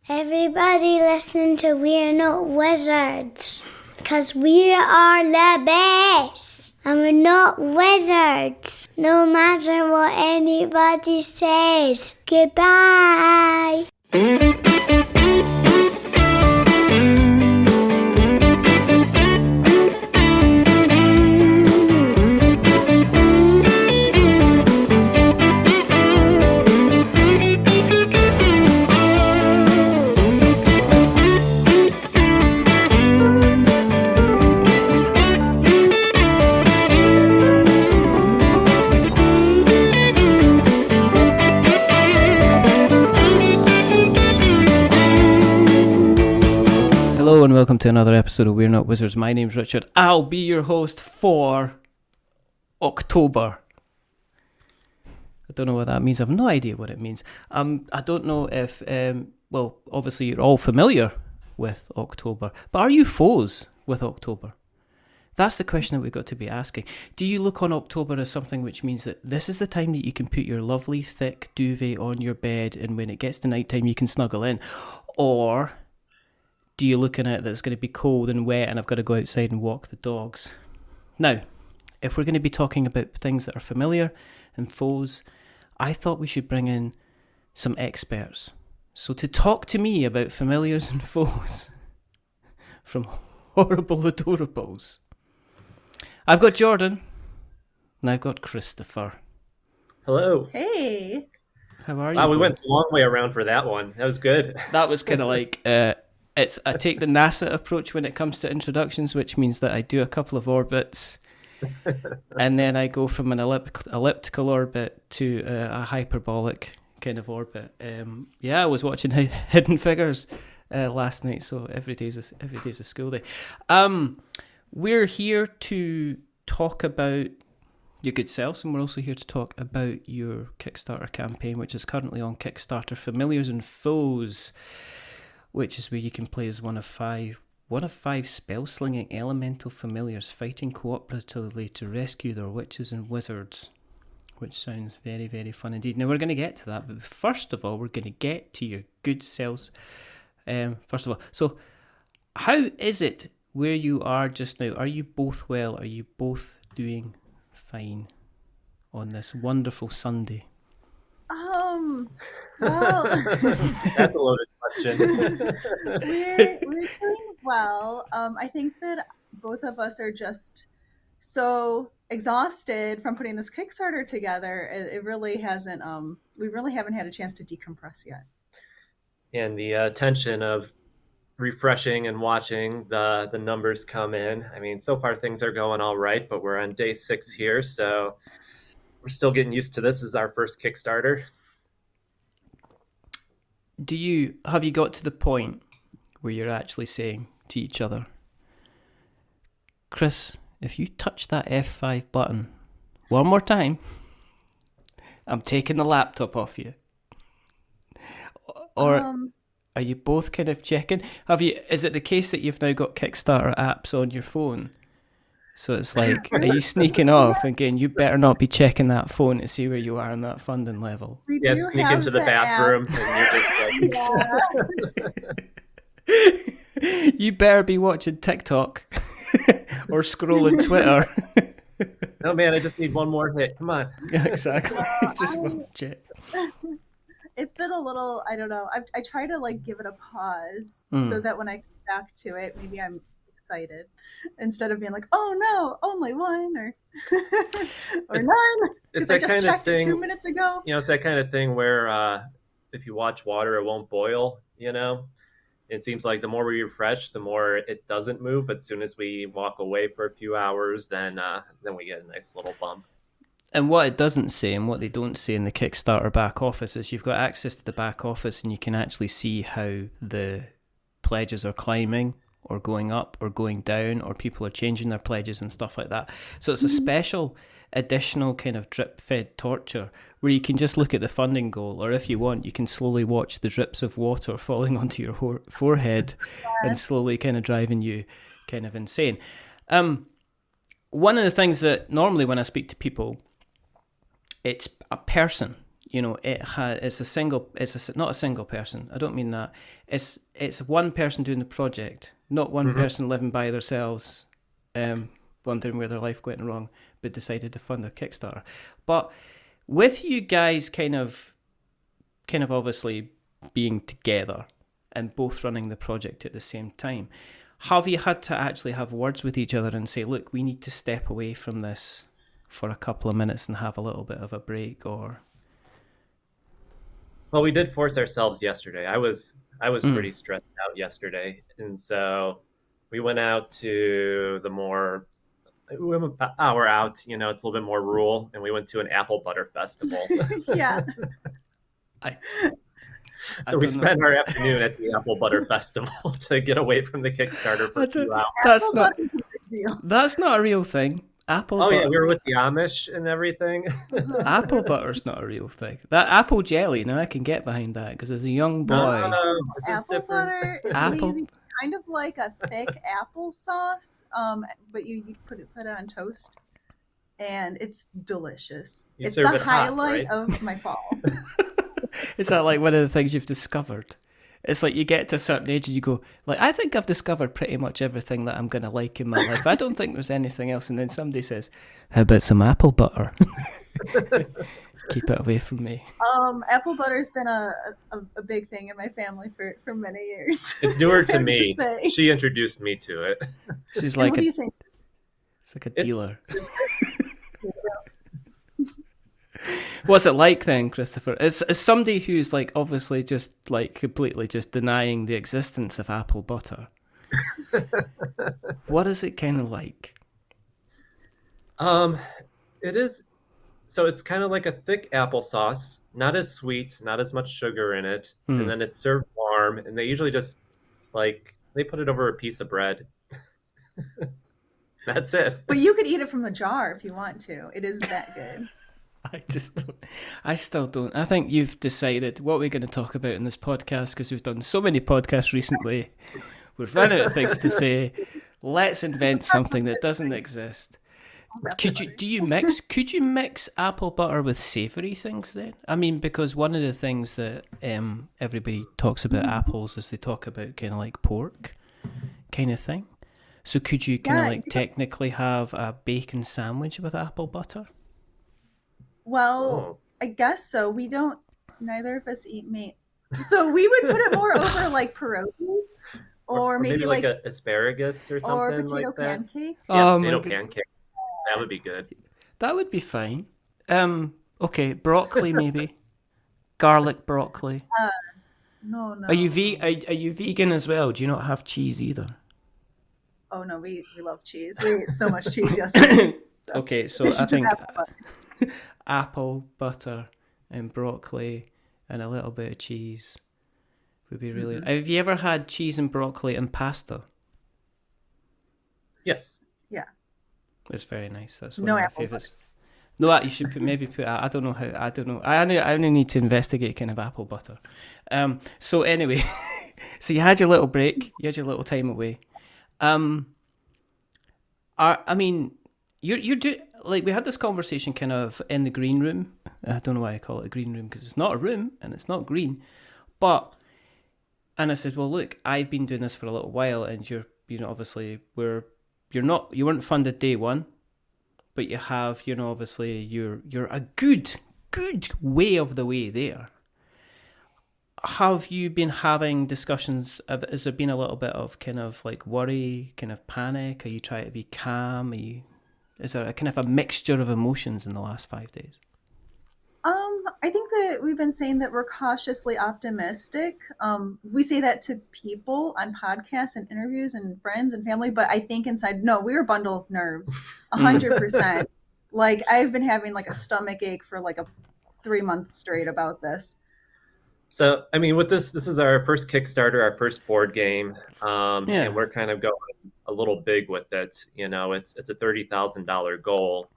Everybody listen to We're Not Wizards, because we are the best, and we're not wizards, no matter what anybody says. Goodbye. Hello and welcome to another episode of We're Not Wizards. My name's Richard. I'll be your host for October. I don't know what that means. I have no idea what it means. I don't know if, well, obviously you're all familiar with October, but are you foes with October? That's the question that we've got to be asking. Do you look on October as something which means that this is the time that you can put your lovely thick duvet on your bed and when it gets to night time you can snuggle in? Or do you look at it that it's going to be cold and wet and I've got to go outside and walk the dogs? Now, if we're going to be talking about things that are familiar and foes, I thought we should bring in some experts. So to talk to me about familiars and foes from Horrible Adorables, I've got Jordan and I've got Christopher. Hello. Hey. How are you? Wow, we went the long way around for that one. That was good. That was kind of like... I take the NASA approach when it comes to introductions, which means that I do a couple of orbits and then I go from an elliptical orbit to a hyperbolic kind of orbit. I was watching Hidden Figures last night, so every day's a school day. We're here to talk about your good selves, and we're also here to talk about your Kickstarter campaign, which is currently on Kickstarter, Familiars and Foes, which is where you can play as one of five spell-slinging elemental familiars fighting cooperatively to rescue their witches and wizards, which sounds very, very fun indeed. Now, we're going to get to that, but first of all, we're going to get to your good selves. First of all, so how is it where you are just now? Are you both well? Are you both doing fine on this wonderful Sunday? Well, That's a loaded question. we're doing well. I think that both of us are just so exhausted from putting this Kickstarter together. It really hasn't. We really haven't had a chance to decompress yet. And the tension of refreshing and watching the numbers come in. I mean, so far things are going all right, but we're on day 6 here, so we're still getting used to this. This is our first Kickstarter. Have you got to the point where you're actually saying to each other, Chris, if you touch that F5 button one more time, I'm taking the laptop off you? Or are you both kind of checking? Is it the case that you've now got Kickstarter apps on your phone? So it's like, are you sneaking off and going, you better not be checking that phone to see where you are on that funding level? We Yeah, do sneak have into the bathroom and you're just like... You better be watching TikTok or scrolling Twitter. Oh man, I just need one more hit. Come on. Yeah, exactly. Just watch it. It's been a little. I don't know. I try to give it a pause so that when I come back to it, maybe I'm excited instead of being like, oh no, only one or none, because I just checked it 2 minutes ago. It's that kind of thing where if you watch water, it won't boil. It seems like the more we refresh, the more it doesn't move. But as soon as we walk away for a few hours, then we get a nice little bump. And what it doesn't say, and what they don't say in the Kickstarter back office, is you've got access to the back office and you can actually see how the pledges are climbing or going up or going down, or people are changing their pledges and stuff like that. So it's a special additional kind of drip-fed torture where you can just look at the funding goal, or if you want, you can slowly watch the drips of water falling onto your forehead and slowly kind of driving you kind of insane. One of the things that normally when I speak to people, it's a person. it's not a single person. I don't mean that. It's one person doing the project, not one person living by themselves, wondering where their life went wrong, but decided to fund their Kickstarter. But with you guys kind of obviously being together and both running the project at the same time, have you had to actually have words with each other and say, look, we need to step away from this for a couple of minutes and have a little bit of a break? Or Well, we did force ourselves yesterday. I was pretty stressed out yesterday, and so we went out to we went an hour out. It's a little bit more rural, and we went to an apple butter festival. Yeah. So we spent our afternoon at the apple butter festival to get away from the Kickstarter for 2 hours. That's not a real thing. Butter. Yeah, we were with the Amish and everything. Apple butter's not a real thing. That apple jelly, now I can get behind that, because as a young boy, apple butter is amazing. It's kind of like a thick applesauce, but you put it on toast, and it's delicious. It's the highlight of my fall. Is that like one of the things you've discovered? It's like you get to a certain age and you go, like, I think I've discovered pretty much everything that I'm going to like in my life. I don't think there's anything else. And then somebody says, how about some apple butter? Keep it away from me. Apple butter's been a big thing in my family for many years. It's newer to me. She introduced me to it. She's like, what do you think? It's like a dealer. What's it like then, Christopher? As somebody who's like obviously just like completely just denying the existence of apple butter, what is it kind of like? It is. So it's kind of like a thick applesauce, not as sweet, not as much sugar in it, and then it's served warm. And they usually just they put it over a piece of bread. That's it. But you could eat it from the jar if you want to. It is that good. I still don't. I think you've decided what we're going to talk about in this podcast, because we've done so many podcasts recently. We've run out of things to say. Let's invent something that doesn't exist. Could you mix apple butter with savoury things then? I mean, because one of the things that everybody talks about apples is they talk about kind of like pork kind of thing. So could you kind of like technically have a bacon sandwich with apple butter? Well, I guess so. Neither of us eat meat. So we would put it more over like pierogi or maybe like a asparagus or something, or potato like that. Pancake. Yeah, potato pancake. That would be good. That would be fine. Okay, broccoli maybe. Garlic broccoli. No. Are you vegan as well? Do you not have cheese either? Oh no, we love cheese. We ate so much cheese yesterday. Okay, so I think apple butter and broccoli and a little bit of cheese would be really. Have you ever had cheese and broccoli and pasta? Yes. Yeah. It's very nice. That's one of my favorites. Butter. No, you should put. I don't know how. I don't know. I only need to investigate kind of apple butter. So anyway, so you had your little break. You had your little time away. I mean, you're like we had this conversation kind of in the green room. I don't know why I call it a green room, because it's not a room and it's not green. And I said, well, look, I've been doing this for a little while, and obviously you weren't funded day one, but you have, obviously you're a good way of the way there. Have you been having discussions? Has there been a little bit of kind of like worry, kind of panic? Are you trying to be calm? Is there a kind of a mixture of emotions in the last 5 days? I think that we've been saying that we're cautiously optimistic. We say that to people on podcasts and interviews and friends and family, but I think inside, no, we're a bundle of nerves, 100%. Like I've been having like a stomach ache for like 3 months straight about this. So, I mean, with this is our first Kickstarter, our first board game, and we're kind of going a little big with it. It's a $30,000 goal.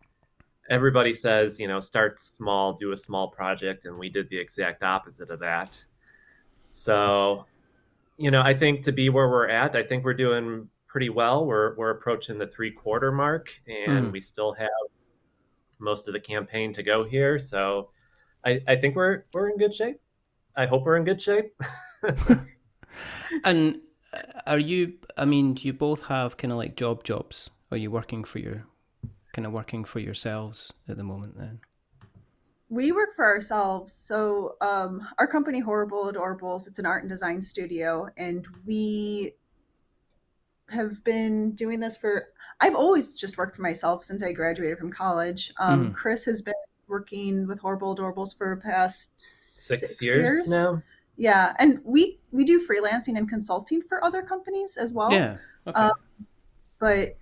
Everybody says, start small, do a small project, and we did the exact opposite of that. So, I think to be where we're at, I think we're doing pretty well. We're approaching the 3/4 mark, and we still have most of the campaign to go here. So I think we're in good shape. I hope we're in good shape. And are you? I mean, do you both have kind of like jobs? Are you working for yourselves at the moment then? We work for ourselves. So our company, Horrible Adorables, it's an art and design studio, and we have been doing this for. I've always just worked for myself since I graduated from college. Chris has been working with Horrible Adorables for the past 6 years now. Yeah, and we do freelancing and consulting for other companies as well. Yeah. Okay. But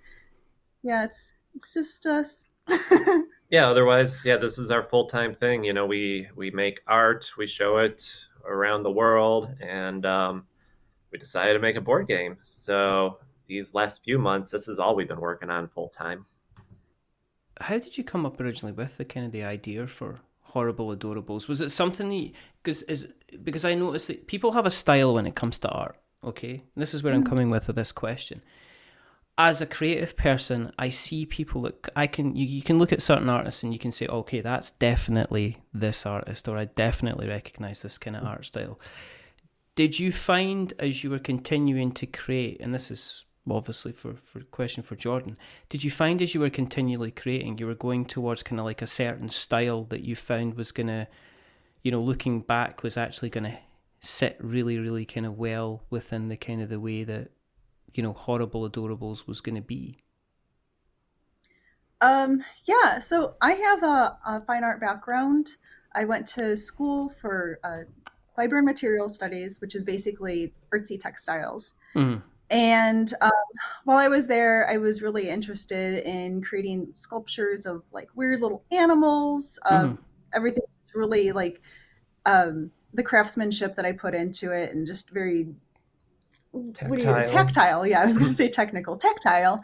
yeah, it's just us. Yeah, otherwise, yeah, this is our full-time thing. You know, we make art, we show it around the world, and we decided to make a board game. So these last few months, this is all we've been working on full-time. How did you come up originally with the kind of the idea for Horrible Adorables? Was it something that because I noticed that people have a style when it comes to art, okay? And this is where I'm coming with this question. As a creative person, I see people that you can look at certain artists and you can say, okay, that's definitely this artist, or I definitely recognize this kind of art style. Did you find as you were continuing to create, and this is obviously for a question for Jordan, did you find as you were continually creating, you were going towards kind of like a certain style that you found was going to, looking back, was actually going to sit really, really kind of well within the kind of the way that, Horrible Adorables was going to be? Yeah, so I have a fine art background. I went to school for fiber and material studies, which is basically artsy textiles. And while I was there, I was really interested in creating sculptures of like weird little animals. Everything was really like the craftsmanship that I put into it, and just very tactile. Yeah, I was going to say technical, tactile.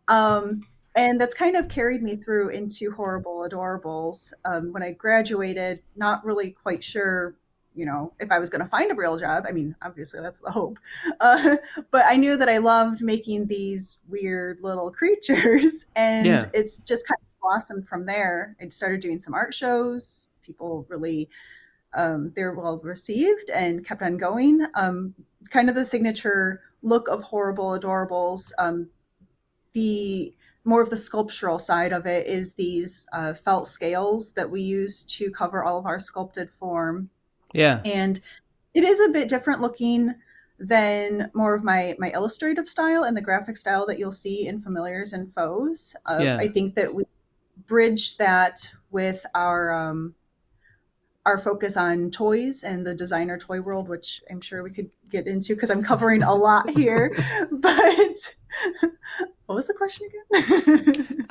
And that's kind of carried me through into Horrible Adorables. When I graduated, not really quite sure, if I was going to find a real job. I mean, obviously that's the hope. But I knew that I loved making these weird little creatures, and it's just kind of blossomed from there. I started doing some art shows. People really, they're well received and kept on going. Kind of the signature look of Horrible Adorables. The more of the sculptural side of it is these felt scales that we use to cover all of our sculpted form. Yeah. And it is a bit different looking than more of my illustrative style and the graphic style that you'll see in Familiars and Foes. I think that we bridge that with our focus on toys and the designer toy world, which I'm sure we could get into because I'm covering a lot here. But what was the question again?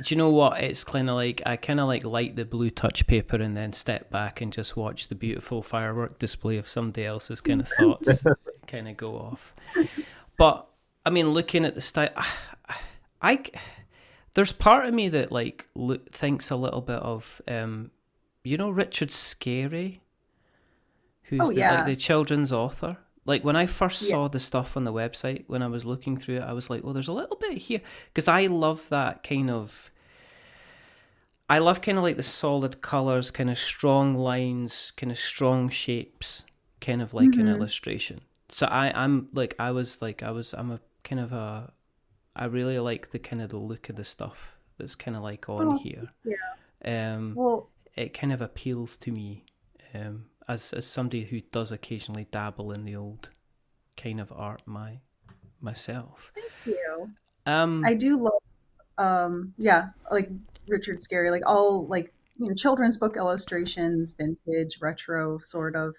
Do you know what? It's kind of like, I kind of like light the blue touch paper and then step back and just watch the beautiful firework display of somebody else's kind of thoughts kind of go off. But I mean, looking at the style, there's part of me that like thinks a little bit of, Richard Scarry, who's like the children's author. Like when I first saw the stuff on the website, when I was looking through it, I was like, well, there's a little bit here. Because I love that kind of like the solid colours, kind of strong lines, kind of strong shapes, kind of like an illustration. So I really like the kind of the look of the stuff that's kind of like on here. Yeah. It kind of appeals to me as somebody who does occasionally dabble in the old kind of art myself. Thank you. I do love, like Richard Scarry, like all like children's book illustrations, vintage, retro sort of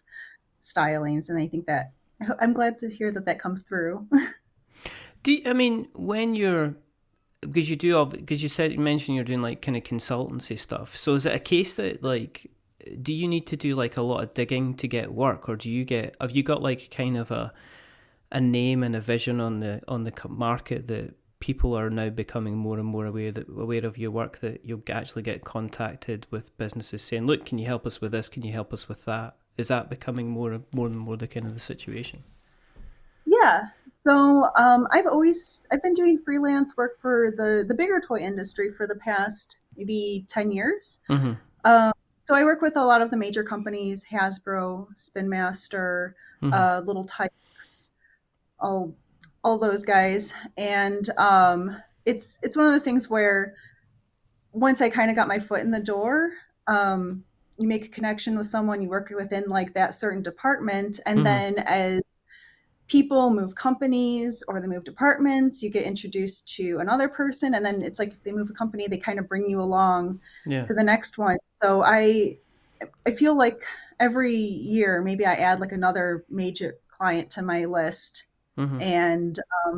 stylings, and I think that I'm glad to hear that comes through. When you're, because you mentioned you're doing like kind of consultancy stuff. So is it a case that like, do you need to do like a lot of digging to get work, or have you got like kind of a name and a vision on the market that people are now becoming more and more aware of your work, that you'll actually get contacted with businesses saying, look, can you help us with this? Can you help us with that? Is that becoming more and more the kind of the situation? Yeah. So I've been doing freelance work for the bigger toy industry for the past maybe 10 years. Mm-hmm. So I work with a lot of the major companies: Hasbro, Spin Master, Little Tikes, all those guys. And it's one of those things where once I kind of got my foot in the door, you make a connection with someone, you work within like that certain department, and then as people move companies or they move departments, you get introduced to another person, and then it's like if they move a company, they kind of bring you along to the next one. So I feel like every year maybe I add like another major client to my list, and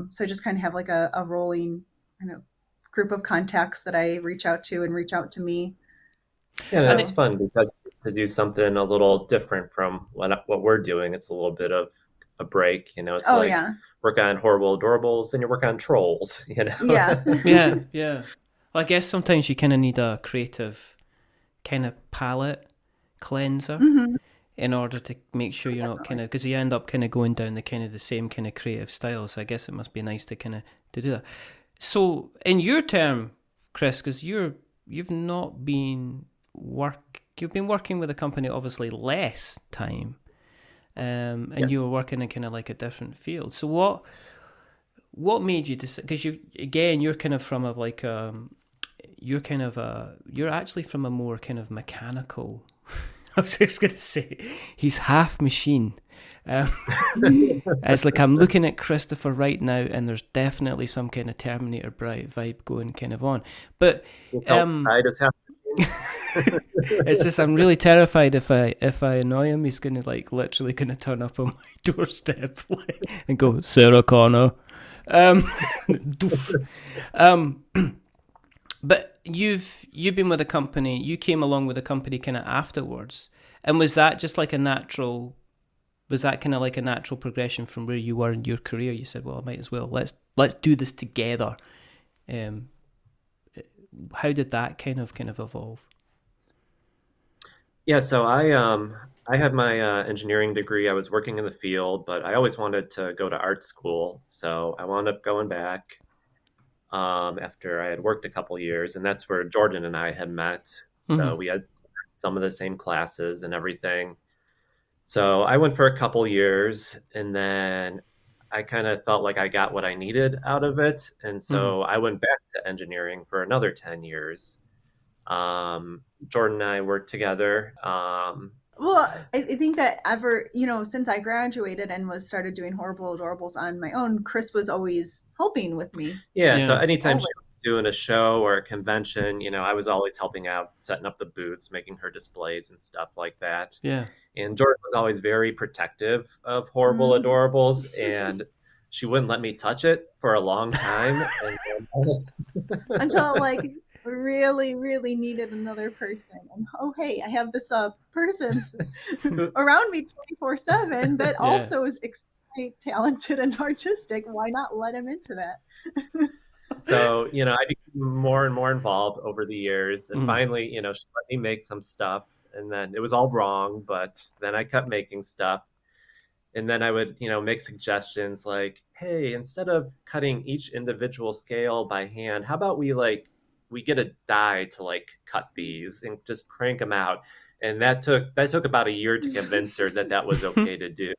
so I just kind of have like a rolling kind of group of contacts that I reach out to and reach out to me. Yeah, so it's fun because to do something a little different from what we're doing, it's a little bit of a break, you know. It's work on Horrible Adorables, then you work on Trolls, you know. Yeah. Well, I guess sometimes you kind of need a creative kind of palette cleanser in order to make sure you're not kind of, because you end up kind of going down the kind of the same kind of creative style. So I guess it must be nice to kind of to do that. So in your term, Chris, because you've not been you've been working with a company obviously less time, and you were working in kind of like a different field. So what made you decide? Because you're kind of from you're actually from a more kind of mechanical. I was just gonna say he's half machine. It's like I'm looking at Christopher right now, and there's definitely some kind of Terminator vibe going kind of on. But it's just I'm really terrified if I annoy him, he's gonna like literally gonna turn up on my doorstep and go, Sarah Connor. But you've been with a company. You came along with a company kind of afterwards, and was that just like a natural? Was that kind of like a natural progression from where you were in your career? You said, "Well, I might as well let's do this together." How did that kind of evolve? Yeah, so I had my engineering degree. I was working in the field, but I always wanted to go to art school, so I wound up going back after I had worked a couple years, and that's where Jordan and I had met. So we had some of the same classes and everything. So I went for a couple years, and then I kind of felt like I got what I needed out of it, and so I went back to engineering for another 10 years. Jordan and I worked together. Well, I think that since I graduated and started doing Horrible Adorables on my own, Chris was always helping with me. Yeah, so anytime she was doing a show or a convention, I was always helping out, setting up the booths, making her displays and stuff like that. Yeah. And Jordan was always very protective of Horrible Adorables, and she wouldn't let me touch it for a long time. Until like really, really needed another person. And hey, I have this person around me 24/7 that also is extremely talented and artistic. Why not let him into that? So, I became more and more involved over the years. And finally, she let me make some stuff. And then it was all wrong, but then I kept making stuff. And then I would, make suggestions like, hey, instead of cutting each individual scale by hand, how about we get a die to cut these and just crank them out. And that took about a year to convince her that was okay to do.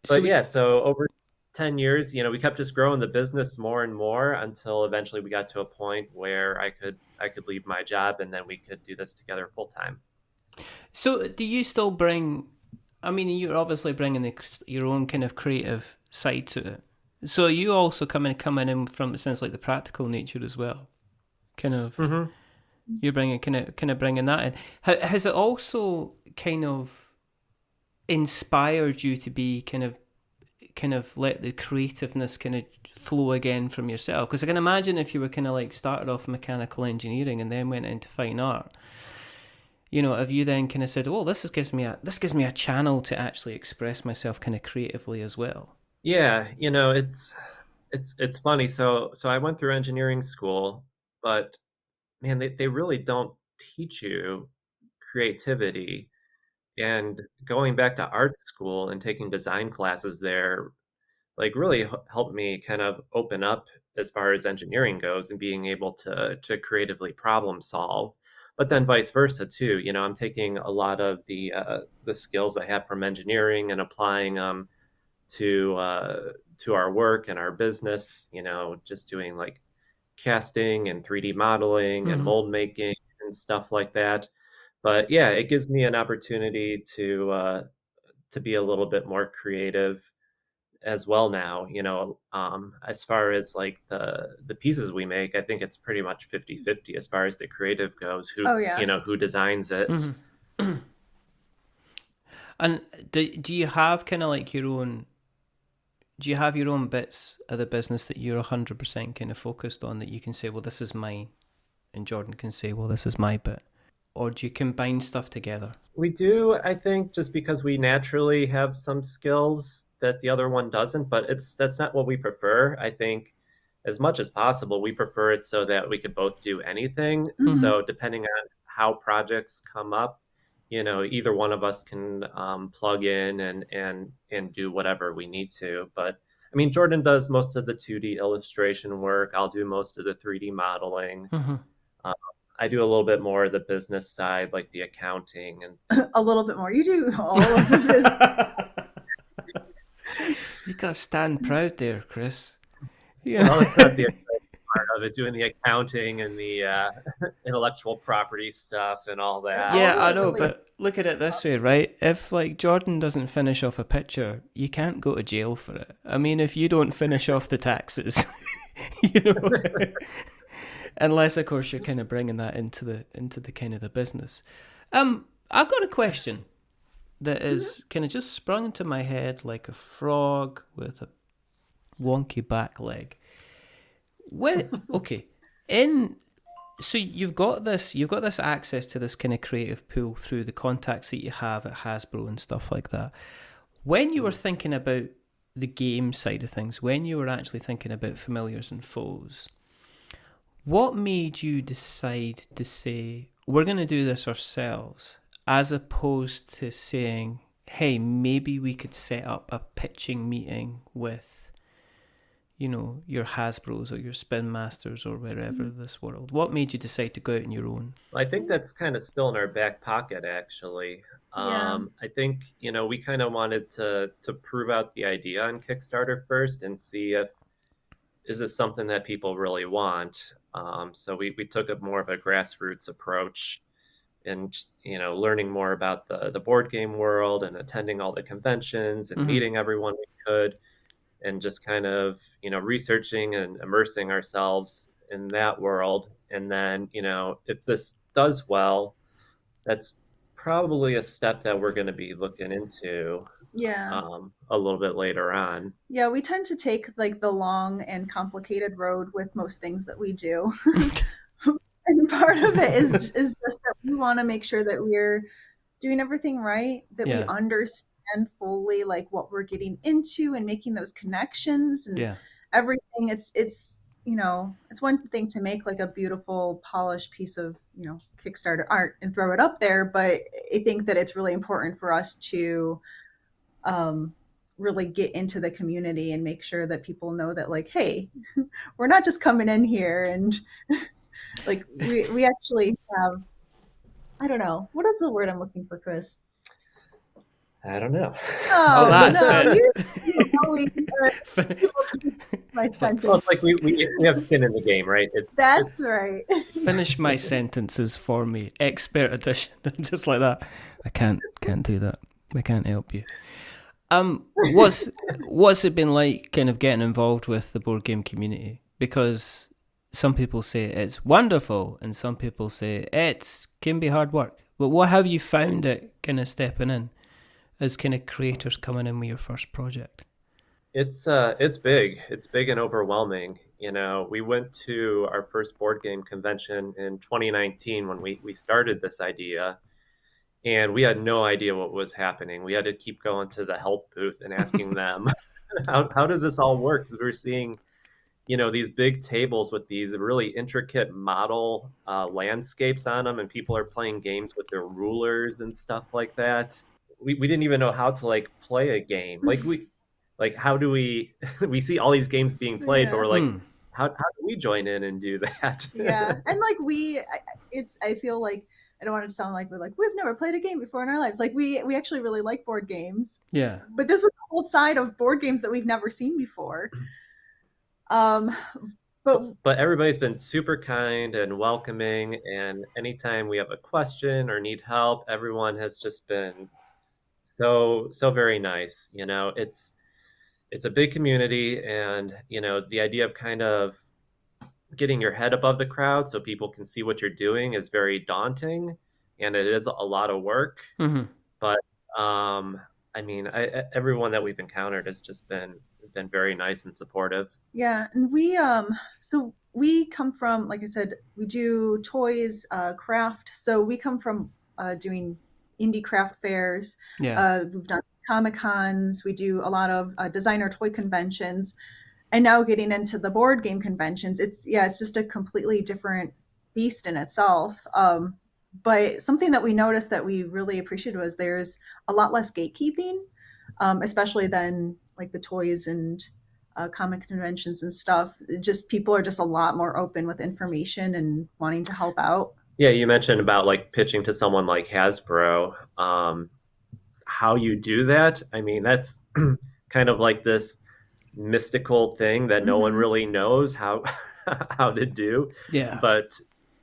So over 10 years, we kept just growing the business more and more until eventually we got to a point where I could leave my job, and then we could do this together full time. So do you still bring, you're obviously bringing your own kind of creative side to it. So you also coming in from, it sounds like, the practical nature as well. Kind of, you're bringing kind of bringing that in. Has it also kind of inspired you to be kind of let the creativeness kind of flow again from yourself? Because I can imagine if you were kind of like started off mechanical engineering and then went into fine art, have you then kind of said, "Oh, this gives me a channel to actually express myself kind of creatively as well"? Yeah, it's funny. So I went through engineering school, but man, they really don't teach you creativity. And going back to art school and taking design classes there, really helped me kind of open up as far as engineering goes and being able to creatively problem solve. But then vice versa too. I'm taking a lot of the skills I have from engineering and applying them to our work and our business. Just doing like casting and 3D modeling and mold making and stuff like that. But yeah, it gives me an opportunity to be a little bit more creative as well now. As far as like the pieces we make, I think it's pretty much 50-50 as far as the creative goes, who designs it. And do you have kind of like your own, do you have your own bits of the business that you're 100% kind of focused on, that you can say, well, this is mine, and Jordan can say, well, this is my bit? Or do you combine stuff together? We do, I think, just because we naturally have some skills that the other one doesn't, but that's not what we prefer. I think as much as possible, we prefer it so that we could both do anything. So depending on how projects come up, either one of us can plug in and do whatever we need to. But I mean, Jordan does most of the 2D illustration work. I'll do most of the 3D modeling. I do a little bit more of the business side, like the accounting and a little bit more. You do all of the business. You gotta stand proud there, Chris. Well, it's not the exciting part of it, doing the accounting and the intellectual property stuff and all that. Yeah, I know, but look at it this way, right? If like Jordan doesn't finish off a picture, you can't go to jail for it. I mean, if you don't finish off the taxes, unless of course you're kind of bringing that into the kind of the business. I've got a question that is kind of just sprung into my head like a frog with a wonky back leg. So you've got this access to this kind of creative pool through the contacts that you have at Hasbro and stuff like that. When you were thinking about the game side of things, when you were actually thinking about familiars and foes, what made you decide to say, we're going to do this ourselves, as opposed to saying, hey, maybe we could set up a pitching meeting with, your Hasbros or your Spin Masters or wherever this world? What made you decide to go out on your own? I think that's kind of still in our back pocket, actually. I think, we kind of wanted to prove out the idea on Kickstarter first and see is it something that people really want. So we took a more of a grassroots approach and, learning more about the board game world and attending all the conventions and meeting everyone we could, and just kind of, researching and immersing ourselves in that world. And then, if this does well, that's probably a step that we're going to be looking into a little bit later on. Yeah, we tend to take like the long and complicated road with most things that we do. And part of it is just that we want to make sure that we're doing everything right, that we understand fully like what we're getting into and making those connections and everything. It's one thing to make like a beautiful polished piece of Kickstarter art and throw it up there, but I think that it's really important for us to really get into the community and make sure that people know that like, hey, we're not just coming in here and like we actually have, I don't know, what is the word I'm looking for, Chris? I don't know. Oh, that's it. You always my sentence. Well, it's like we have skin in the game, right? That's right. Finish my sentences for me, expert edition. Just like that. I can't do that. I can't help you. What's it been like kind of getting involved with the board game community? Because some people say it's wonderful and some people say it can be hard work. But what have you found it kind of stepping in as kind of creators coming in with your first project? It's big. It's big and overwhelming. We went to our first board game convention in 2019 when we started this idea, and we had no idea what was happening. We had to keep going to the help booth and asking them, how does this all work? Because we're seeing, these big tables with these really intricate model landscapes on them, and people are playing games with their rulers and stuff like that. We didn't even know how to like play a game. How do we see all these games being played, but we're like, how do we join in and do that? Yeah, and like I feel like I don't want it to sound like we've never played a game before in our lives. Like we actually really like board games, Yeah. but this was the whole side of board games that we've never seen before. Um, but But everybody's been super kind and welcoming, and anytime we have a question or need help, everyone has just been so very nice. It's a big community, and the idea of kind of getting your head above the crowd so people can see what you're doing is very daunting, and it is a lot of work. Mm-hmm. But I mean, everyone that we've encountered has just been very nice and supportive. yeah, and so we come from, like I said, we do toys, craft. So we come from doing indie craft fairs. Yeah. We've done Comic Cons. We do a lot of designer toy conventions, and now getting into the board game conventions. It's just a completely different beast in itself. But something that we noticed that we really appreciated was there's a lot less gatekeeping, especially than like the toys and comic conventions and stuff. Just people are just a lot more open with information and wanting to help out. Yeah, you mentioned about like pitching to someone like Hasbro. How you do that? I mean, that's kind of like this mystical thing that no one Mm-hmm. really knows how how to do. Yeah. But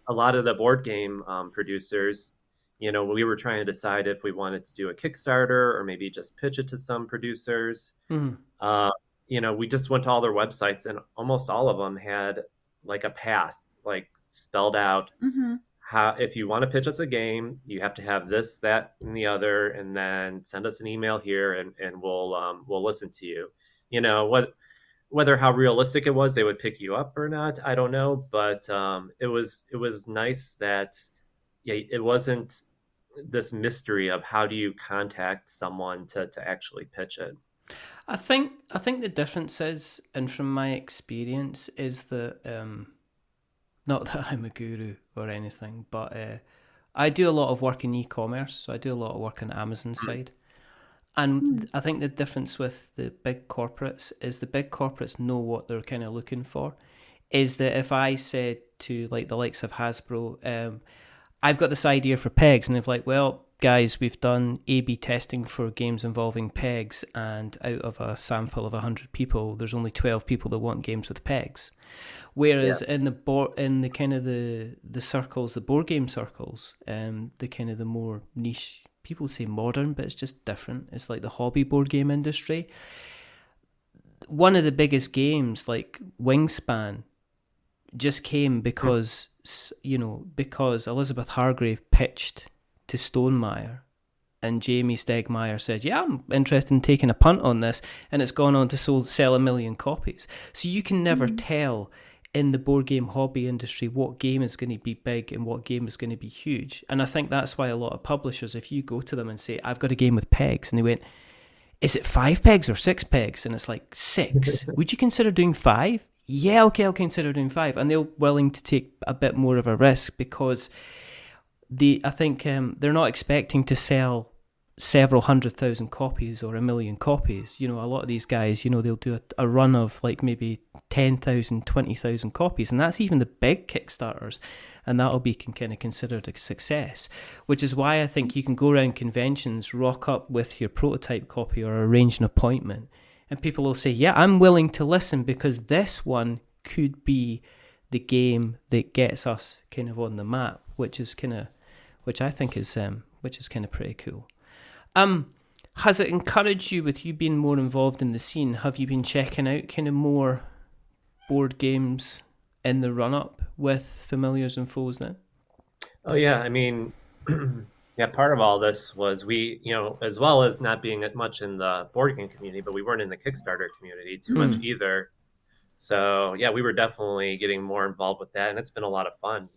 a lot of the board game producers, we were trying to decide if we wanted to do a Kickstarter or maybe just pitch it to some producers. Mm-hmm. Uh, we just went to all their websites, and almost all of them had like a path, like spelled out. Mm-hmm. How, if you want to pitch us a game, you have to have this, that, and the other, and then send us an email here, and we'll listen to you. Whether how realistic it was, they would pick you up or not, I don't know. But it was nice that it wasn't this mystery of how do you contact someone to actually pitch it. I think the difference is, and from my experience, is that not that I'm a guru or anything, but I do a lot of work in e-commerce, so I do a lot of work on the Amazon side. And I think the difference with the big corporates is the big corporates know what they're kind of looking for. Is that if I said to like the likes of Hasbro, I've got this idea for pegs, and they're like, well, guys, we've done A/B testing for games involving pegs, and out of a sample of 100 people, there's only 12 people that want games with pegs. Whereas in the kind of the circles, the board game circles, the kind of the more niche, people say modern, but it's just different. It's like the hobby board game industry. One of the biggest games, like Wingspan, just came because Elizabeth Hargrave pitched to Stonemaier, and Jamie Stegmaier said, yeah, I'm interested in taking a punt on this, and it's gone on to sell 1 million copies. So you can never tell in the board game hobby industry what game is going to be big and what game is going to be huge. And I think that's why a lot of publishers, if you go to them and say, I've got a game with pegs, and they went, is it 5 pegs or 6 pegs? And it's like, 6. Would you consider doing 5? Yeah, okay, I'll consider doing 5. And they're willing to take a bit more of a risk because I think they're not expecting to sell several 100,000 copies or 1 million copies. A lot of these guys, they'll do a run of like maybe 10,000, 20,000 copies, and that's even the big Kickstarters, and that'll be kind of considered a success, which is why I think you can go around conventions, rock up with your prototype copy or arrange an appointment, and people will say, yeah, I'm willing to listen because this one could be the game that gets us kind of on the map, which I think is kind of pretty cool. Has it encouraged you, with you being more involved in the scene? Have you been checking out kind of more board games in the run-up with Familiars and Foes then? Oh yeah, I mean, yeah, part of all this was we, as well as not being much in the board game community, but we weren't in the Kickstarter community too much either. So yeah, we were definitely getting more involved with that, and it's been a lot of fun,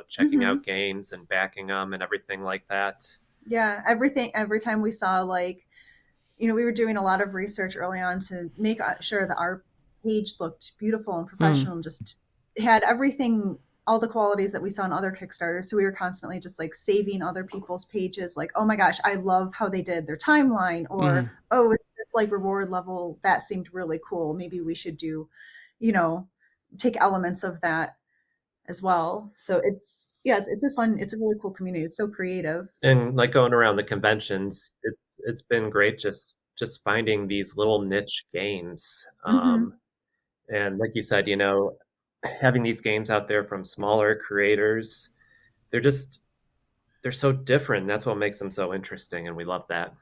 checking out games and backing them and everything like that. Yeah, every time we saw we were doing a lot of research early on to make sure that our page looked beautiful and professional and just had everything, all the qualities that we saw in other Kickstarters. So we were constantly just like saving other people's pages, like, oh my gosh, I love how they did their timeline, or oh, is this like reward level that seemed really cool, maybe we should do, take elements of that as well. So it's a really cool community. It's so creative. And like going around the conventions, it's been great just finding these little niche games. Mm-hmm. And like you said, having these games out there from smaller creators, they're just they're so different. That's what makes them so interesting, and we love that.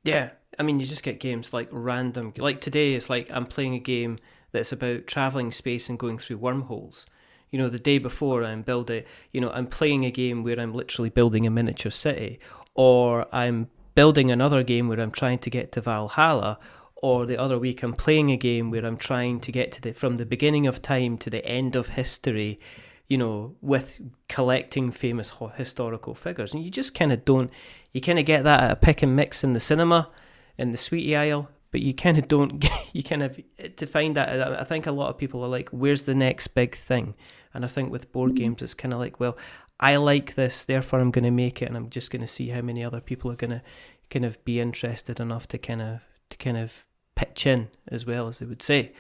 Yeah, I mean, you just get games like random. Like today, it's like I'm playing a game that's about traveling space and going through wormholes. The day before I'm playing a game where I'm literally building a miniature city, or I'm building another game where I'm trying to get to Valhalla, or the other week I'm playing a game where I'm trying to get to from the beginning of time to the end of history, with collecting famous historical figures. And you just kind of don't, you kind of get that at a pick and mix in the cinema, in the sweetie aisle, but you kind of don't get, you kind of, to find that, I think a lot of people are like, where's the next big thing? And I think with board games, it's kind of like, well, I like this, therefore I'm going to make it, and I'm just going to see how many other people are going to kind of be interested enough to kind of pitch in, as well, as they would say.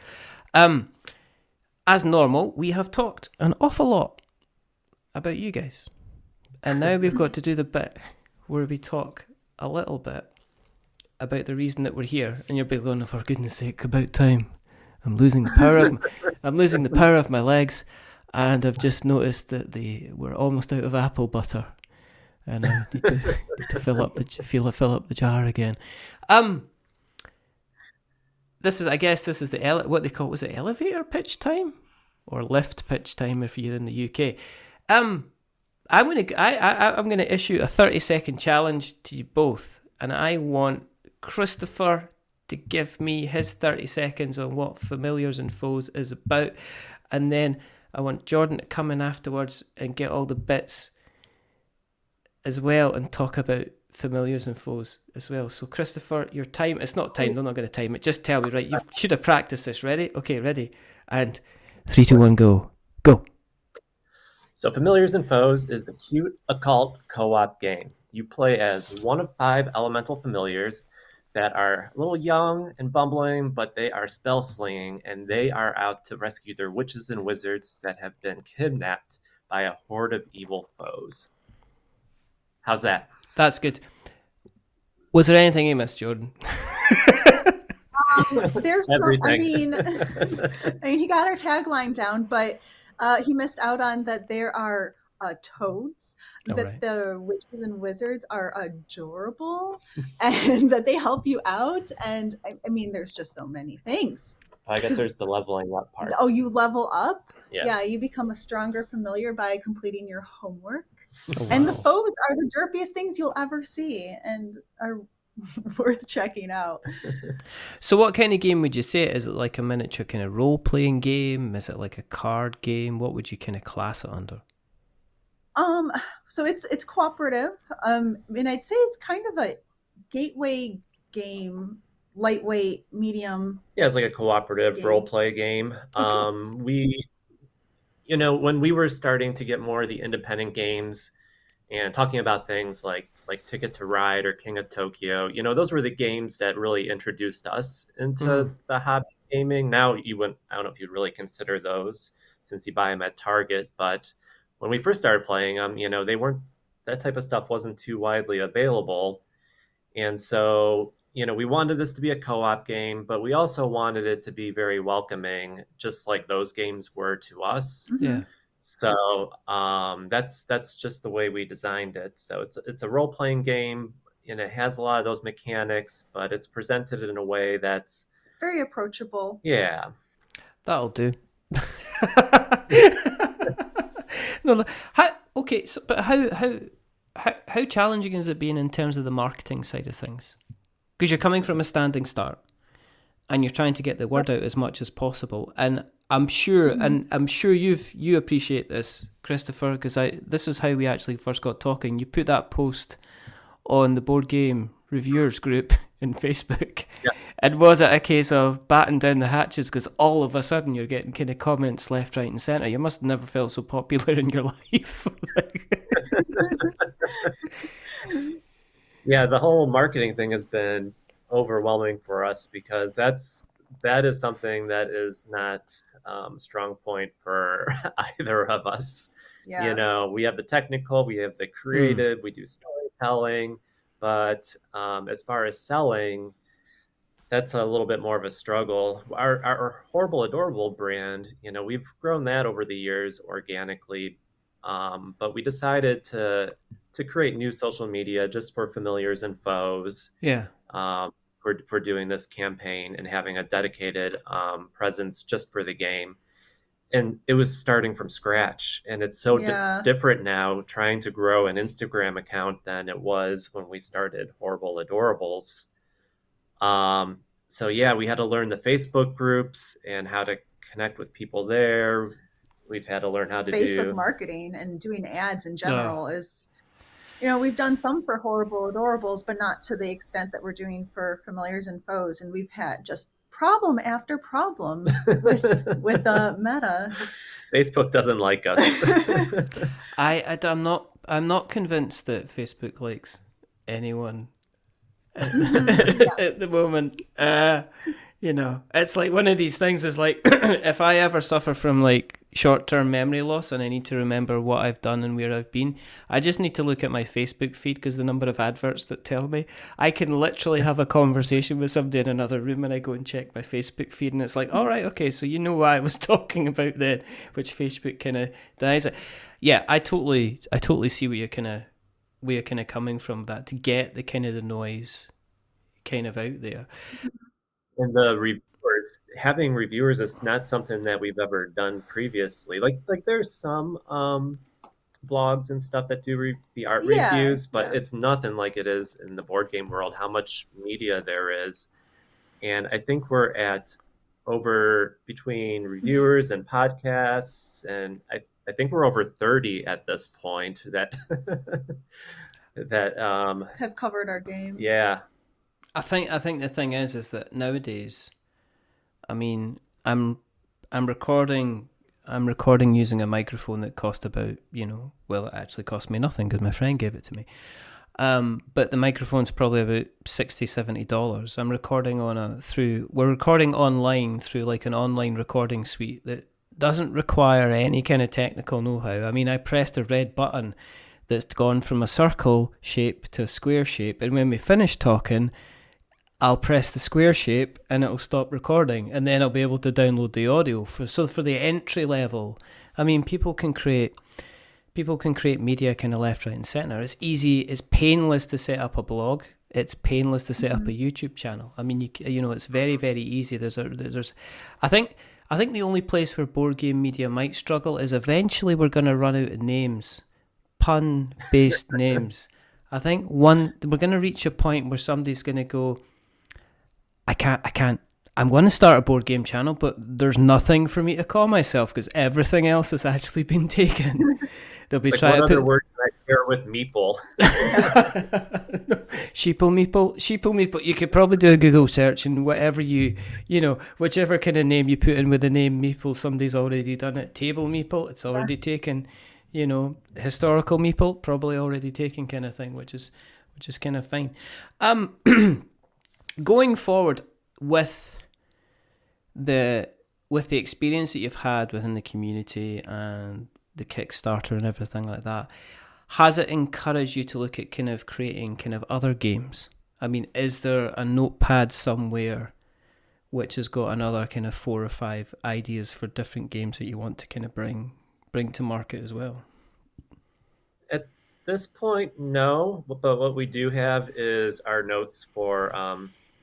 As normal, we have talked an awful lot about you guys. And now we've got to do the bit where we talk a little bit about the reason that we're here. And you'll be going, for goodness sake, about time. I'm losing the power of my legs, and I've just noticed that we're almost out of apple butter. And I need to fill up the jar again. This is the what they call, was it elevator pitch time or lift pitch time if you're in the UK? I'm gonna issue a 30-second challenge to you both, and I want Christopher to give me his 30 seconds on what Familiars and Foes is about, and then I want Jordan to come in afterwards and get all the bits as well and talk about Familiars and Foes as well. So Christopher, your time, it's not timed, I'm not going to time it, just tell me, right? You should have practiced this. Ready? Okay, ready. And 3, 2, 1, go. So Familiars and Foes is the cute occult co-op game. You play as one of 5 elemental familiars that are a little young and bumbling, but they are spell slinging, and they are out to rescue their witches and wizards that have been kidnapped by a horde of evil foes. How's that? That's good. Was there anything you missed, Jordan? There's everything. I mean, he got our tagline down, but he missed out on that there are toads, that the witches and wizards are adorable, and that they help you out. And I mean, there's just so many things. I guess there's the leveling up part. Oh, you level up? Yeah, you become a stronger familiar by completing your homework. Oh, wow. And the foes are the derpiest things you'll ever see and are worth checking out. So what kind of game would you say? Is it like a miniature kind of role-playing game? Is it like a card game? What would you kind of class it under? So it's cooperative. And I'd say it's kind of a gateway game, lightweight, medium. Yeah, it's like a cooperative role-play game. Okay. When we were starting to get more of the independent games and talking about things like Ticket to Ride or King of Tokyo, those were the games that really introduced us into the hobby gaming. Now I don't know if you'd really consider those since you buy them at Target, but when we first started playing them, that type of stuff wasn't too widely available. And so, we wanted this to be a co-op game, but we also wanted it to be very welcoming, just like those games were to us. Yeah. So that's just the way we designed it. So it's a role-playing game, and it has a lot of those mechanics, but it's presented in a way that's very approachable. Yeah. That'll do. No, okay, so but how challenging is it being in terms of the marketing side of things? Because you're coming from a standing start, and you're trying to get the word out as much as possible. And I'm sure, you appreciate this, Christopher, because this is how we actually first got talking. You put that post on the board game reviewers group in Facebook. Yeah. And was it a case of batten down the hatches because all of a sudden you're getting kind of comments left, right, and centre? You must have never felt so popular in your life. Yeah, the whole marketing thing has been overwhelming for us because that's that is something that is not a strong point for either of us. Yeah. We have the technical, we have the creative, we do storytelling, but as far as selling, that's a little bit more of a struggle. Our Horrible Adorable brand, we've grown that over the years organically, but we decided to create new social media just for familiars and foes. Yeah. For doing this campaign and having a dedicated presence just for the game. And it was starting from scratch. And it's so different now trying to grow an Instagram account than it was when we started Horrible Adorables. So yeah, we had to learn the Facebook groups and how to connect with people there. We've had to learn how to Facebook do marketing and doing ads in general is, we've done some for Horrible Adorables, but not to the extent that we're doing for Familiars and Foes. And we've had just problem after problem with the meta. Facebook doesn't like us. I'm not convinced that Facebook likes anyone at the moment. It's like one of these things is like, if I ever suffer from like short-term memory loss and I need to remember what I've done and where I've been, I just need to look at my Facebook feed, because the number of adverts that tell me, I can literally have a conversation with somebody in another room and I go and check my Facebook feed and it's like, all right, okay, so you know what I was talking about then, which Facebook kind of denies it. Yeah, I totally see where you're kind of coming from, that to get the kind of the noise kind of out there. And the reviewers, having reviewers is not something that we've ever done previously. Like there's some blogs and stuff that do the art reviews, but it's nothing like it is in the board game world, how much media there is. And I think we're at over, between reviewers and podcasts, and I think we're over 30 at this point that have covered our game. Yeah. I think the thing is that nowadays, I mean, I'm recording using a microphone that cost about, well, it actually cost me nothing because my friend gave it to me. But the microphone's probably about $60-$70. I'm recording we're recording online through like an online recording suite that doesn't require any kind of technical know-how. I mean, I pressed a red button that's gone from a circle shape to a square shape, and when we finish talking, I'll press the square shape and it'll stop recording, and then I'll be able to download the audio. So for the entry level, I mean, people can create media kind of left, right, and center. It's easy. It's painless to set up a blog. It's painless to set up a YouTube channel. I mean, it's very, very easy. I think the only place where board game media might struggle is eventually we're going to run out of names, pun-based names. I think we're going to reach a point where somebody's going to go, I can't. I'm going to start a board game channel, but there's nothing for me to call myself because everything else has actually been taken. They'll be trying to put... word can I share with Meeple? Sheeple Meeple. You could probably do a Google search and whatever whichever kind of name you put in with the name Meeple, somebody's already done it. Table Meeple, it's already taken. Historical Meeple, probably already taken, kind of thing, which is kind of fine. Going forward with the experience that you've had within the community and the Kickstarter and everything like that, has it encouraged you to look at kind of creating kind of other games? I mean, is there a notepad somewhere which has got another kind of 4 or 5 ideas for different games that you want to kind of bring to market as well? At this point, no. But what we do have is our notes for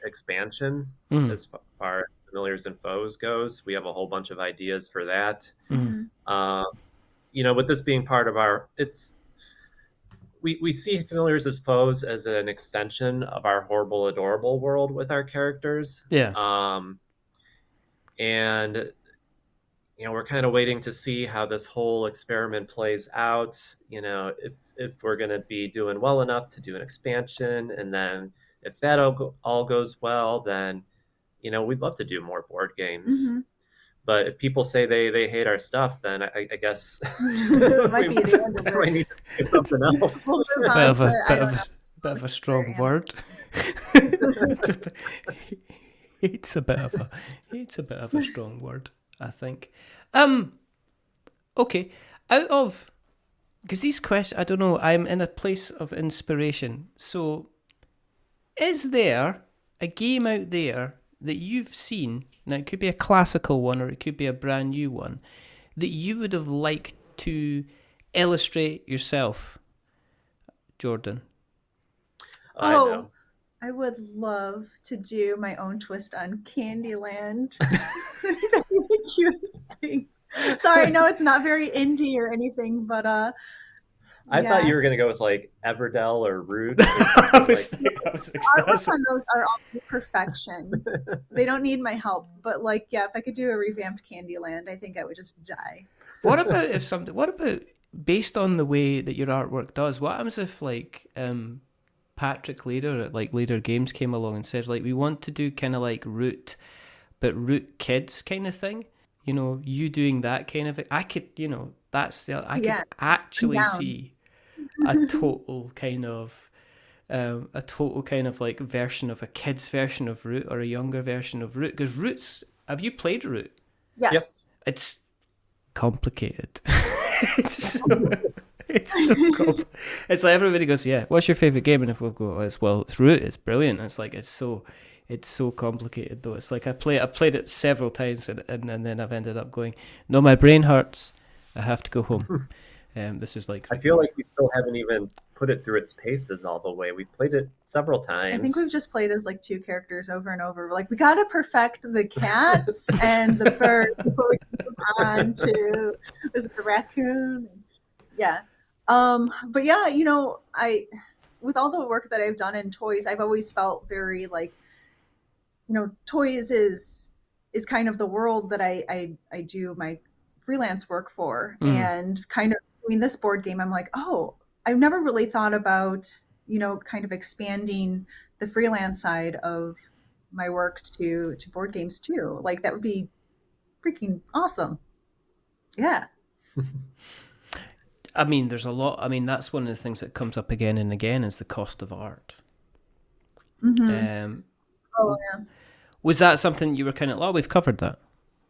expansion as far as Familiars and Foes goes. We have a whole bunch of ideas for that. With this being part of we see Familiars as Foes as an extension of our Horrible Adorable world with our characters. Yeah. And we're kind of waiting to see how this whole experiment plays out. If we're going to be doing well enough to do an expansion, and then if that all goes well, then we'd love to do more board games. But if people say they hate our stuff, then I guess it might be the end of it. We need to do something else. Bit of a strong word. Hate's a bit of a strong word, I think. Okay, because these questions, I don't know, I'm in a place of inspiration. So, is there a game out there that you've seen? Now, it could be a classical one or it could be a brand new one that you would have liked to illustrate yourself, Jordan? I I would love to do my own twist on Candyland. That would be the cutest thing. Sorry, no, it's not very indie or anything, but I yeah. thought you were going to go with like Everdell or Rude. Artwork on those are all perfection. They don't need my help, but like, yeah, if I could do a revamped Candyland, I think I would just die. What about based on the way that your artwork does? What happens if like Patrick Leader at like Leader Games came along and said like, we want to do kind of like Root, but Root Kids kind of thing? You know, you doing that kind of, I could, you know, I could actually see a total kind of like version of a kid's version of Root or a younger version of Root. Because have you played Root? Yes. Yep. It's complicated. It's so complicated. It's like everybody goes, yeah, what's your favorite game? And if we go, it's Root. It's brilliant. It's like it's so complicated though. It's like I've played it several times and then I've ended up going, no, my brain hurts. I have to go home. This is like, I feel like we still haven't even put it through its paces all the way. We played it several times. I think we've just played as like two characters over and over. We're like, we got to perfect the cats and the bird before we can move on to, was it the raccoon? Yeah. But yeah, you know, with all the work that I've done in toys, I've always felt very like, you know, toys is kind of the world that I do my freelance work for. And kind of doing this board game, I'm like, oh, I've never really thought about, you know, kind of expanding the freelance side of my work to board games too. Like that would be freaking awesome. Yeah. I mean, there's a lot. I mean, that's one of the things that comes up again and again is the cost of art. Oh yeah. Was that something you were kind of, oh, we've covered that.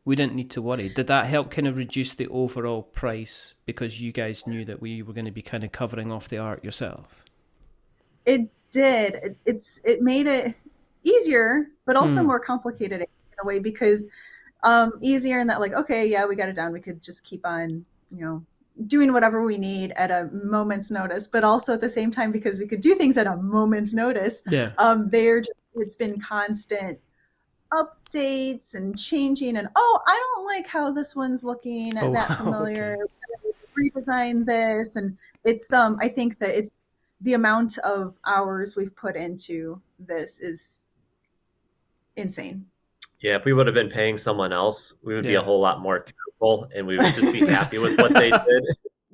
We didn't need to worry. Did that help kind of reduce the overall price because you guys knew that we were going to be kind of covering off the art yourself? It did. It made it easier, but also more complicated in a way because easier in that like, okay, yeah, we got it down. We could just keep on, you know, doing whatever we need at a moment's notice, but also at the same time, because we could do things at a moment's notice. Yeah. It's been constant updates and changing and I don't like how this one's looking that familiar. Okay. Redesign this, and it's I think that it's the amount of hours we've put into this is insane. Yeah, if we would have been paying someone else, we would be a whole lot more careful and we would just be happy with what they did.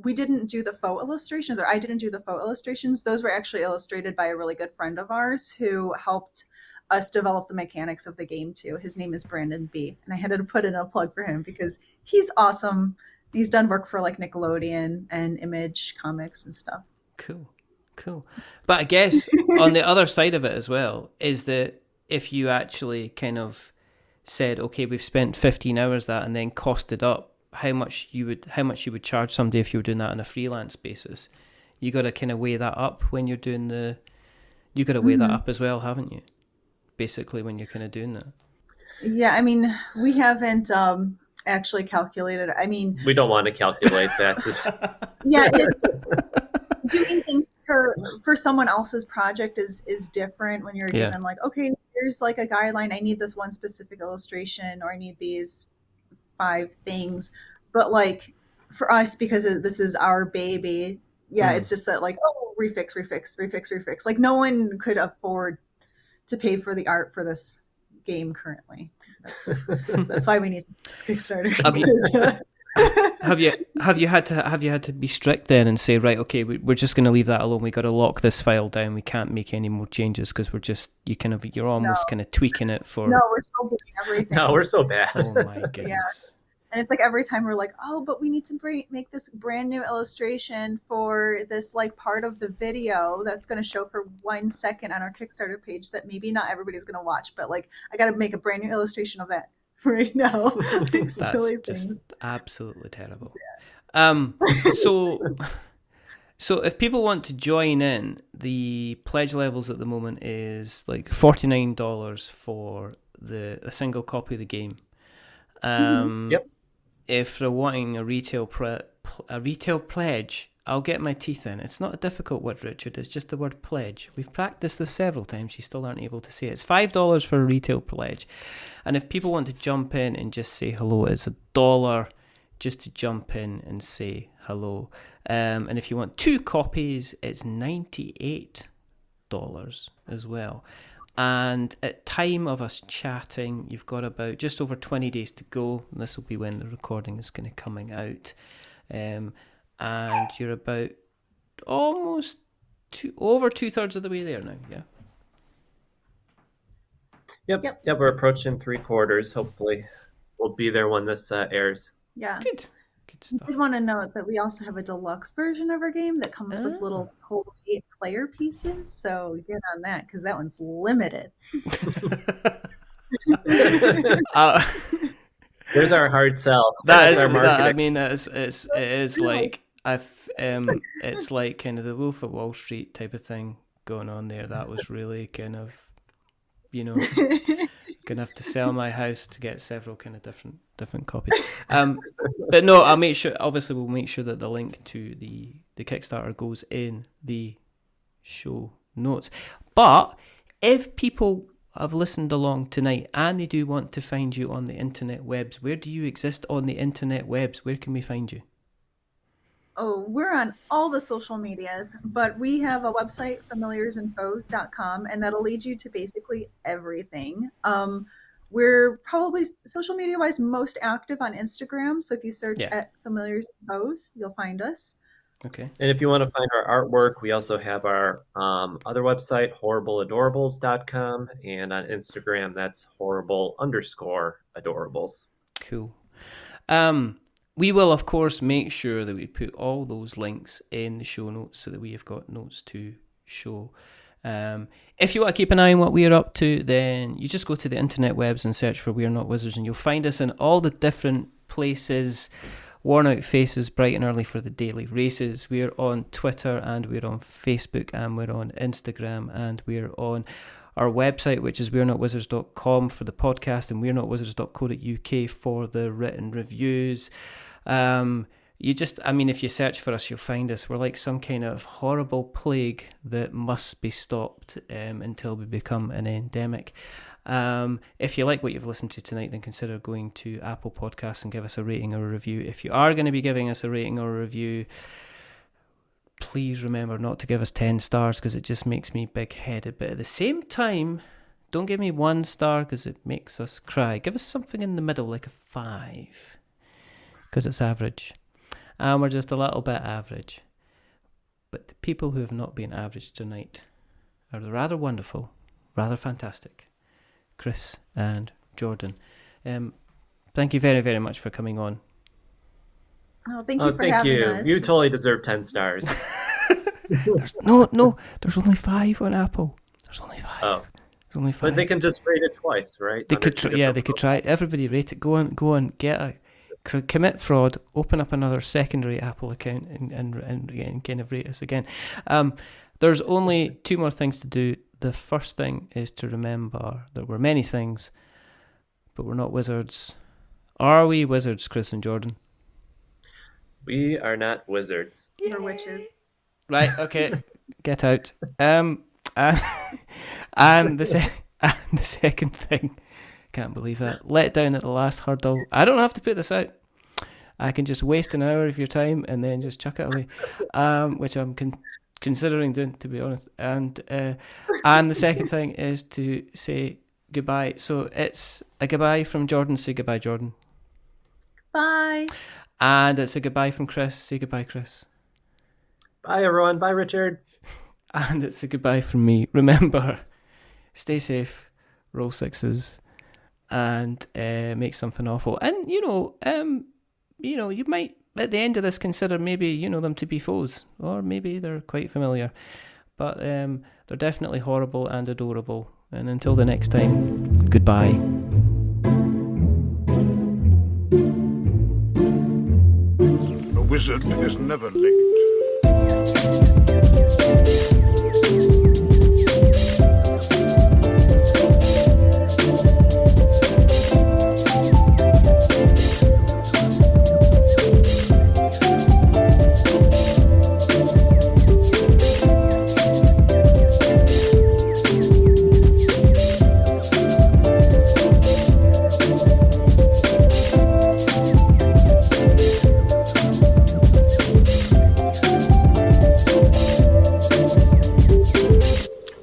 We didn't do the faux illustrations, or I didn't do the faux illustrations. Those were actually illustrated by a really good friend of ours who helped us develop the mechanics of the game too. His name is Brandon B. And I had to put in a plug for him because he's awesome. He's done work for like Nickelodeon and Image Comics and stuff. Cool. But I guess on the other side of it as well is that if you actually kind of said, okay, we've spent 15 hours that and then costed up how much you would charge somebody if you were doing that on a freelance basis, you got to kind of weigh that up when you're doing you got to weigh that up as well, haven't you? Basically, when you're kind of doing that. Yeah, I mean, we haven't actually calculated. I mean, we don't want to calculate that. Yeah, it's doing things for someone else's project is different when you're given like, okay, here's like a guideline. I need this one specific illustration, or I need these 5 things. But like for us, because this is our baby, it's just that like, refix. Like no one could afford to pay for the art for this game currently. That's why we need Kickstarter. Have you had to be strict then and say, right, okay, we're just going to leave that alone. We got to lock this file down. We can't make any more changes because you're almost kind of tweaking it for. No, we're still doing everything. No, we're so bad. Oh my goodness. And it's like every time we're like, oh, but we need to make this brand new illustration for this like part of the video that's going to show for 1 second on our Kickstarter page that maybe not everybody's going to watch, but like I got to make a brand new illustration of that right now. Like, That's silly just things. absolutely terrible. So if people want to join in, the pledge levels at the moment is like $49 for a single copy of the game. Yep. If they're wanting a retail pledge, I'll get my teeth in. It's not a difficult word, Richard. It's just the word pledge. We've practiced this several times. You still aren't able to say it. It's $5 for a retail pledge. And if people want to jump in and just say hello, it's $1 just to jump in and say hello. And if you want 2 copies, it's $98 as well. And at time of us chatting, you've got about just over 20 days to go. And this will be when the recording is going to coming out. And you're about almost over 2/3 of the way there now. Yeah. Yep. We're approaching 3/4. Hopefully, we'll be there when this airs. Yeah. Good I stuff. did want to note that we also have a deluxe version of our game that comes with little whole 8 player pieces. So get on that because that one's limited. There's our hard sell. That is our marketing. that. I mean, it is like it's like kind of the Wolf of Wall Street type of thing going on there. That was really kind of, gonna have to sell my house to get several kind of different copies. But no, I'll make sure. Obviously, we'll make sure that the link to the Kickstarter goes in the show notes. But if people have listened along tonight and they do want to find you on the internet webs, where do you exist on the internet webs? Where can we find you? Oh, we're on all the social medias, but we have a website, familiarsandfoes.com, and that'll lead you to basically everything. We're probably social media wise most active on Instagram. So if you search at Familiars and Foes, you'll find us. Okay. And if you want to find our artwork, we also have our other website, horribleadorables.com. And on Instagram, that's horrible_adorables. Cool. We will, of course, make sure that we put all those links in the show notes so that we have got notes to show. If you want to keep an eye on what we're up to, then you just go to the internet webs and search for We're Not Wizards, and you'll find us in all the different places. Worn Out Faces, bright and early for the daily races. We're on Twitter, and we're on Facebook, and we're on Instagram, and we're on our website, which is we'renotwizards.com for the podcast, and we'renotwizards.co.uk for the written reviews. If you search for us, you'll find us. We're like some kind of horrible plague that must be stopped until we become an endemic. If you like what you've listened to tonight, then consider going to Apple Podcasts and give us a rating or a review. If you are going to be giving us a rating or a review, please remember not to give us 10 stars because it just makes me big-headed. But at the same time, don't give me 1 star because it makes us cry. Give us something in the middle, like a 5, because it's average. And we're just a little bit average. But the people who have not been average tonight are rather wonderful, rather fantastic. Chris and Jordan. Thank you very, very much for coming on. Oh, thank you for having us. You totally deserve 10 stars. There's only 5 on Apple. There's only 5. Oh. There's only 5. But they can just rate it twice, right? They could try. Everybody rate it. Go on, commit fraud, open up another secondary Apple account and kind of rate us again. There's only 2 more things to do. The first thing is to remember that we're many things, but we're not wizards. Are we wizards, Chris and Jordan? We are not wizards. We're witches. Right, okay. Get out. And the second thing, can't believe that, let down at the last hurdle. I don't have to put this out. I can just waste an hour of your time and then just chuck it away, which I'm considering doing, to be honest. And the second thing is to say goodbye. So it's a goodbye from Jordan. Say goodbye, Jordan. Bye. And it's a goodbye from Chris. Say goodbye, Chris. Bye, everyone. Bye, Richard. And it's a goodbye from me. Remember, stay safe, roll 6s, and make something awful. And you might at the end of this consider maybe them to be foes, or maybe they're quite familiar, but they're definitely horrible and adorable. And until the next time, goodbye. A wizard is never late.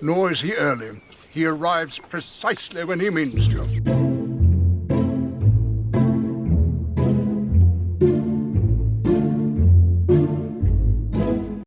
Nor is he early. He arrives precisely when he means to.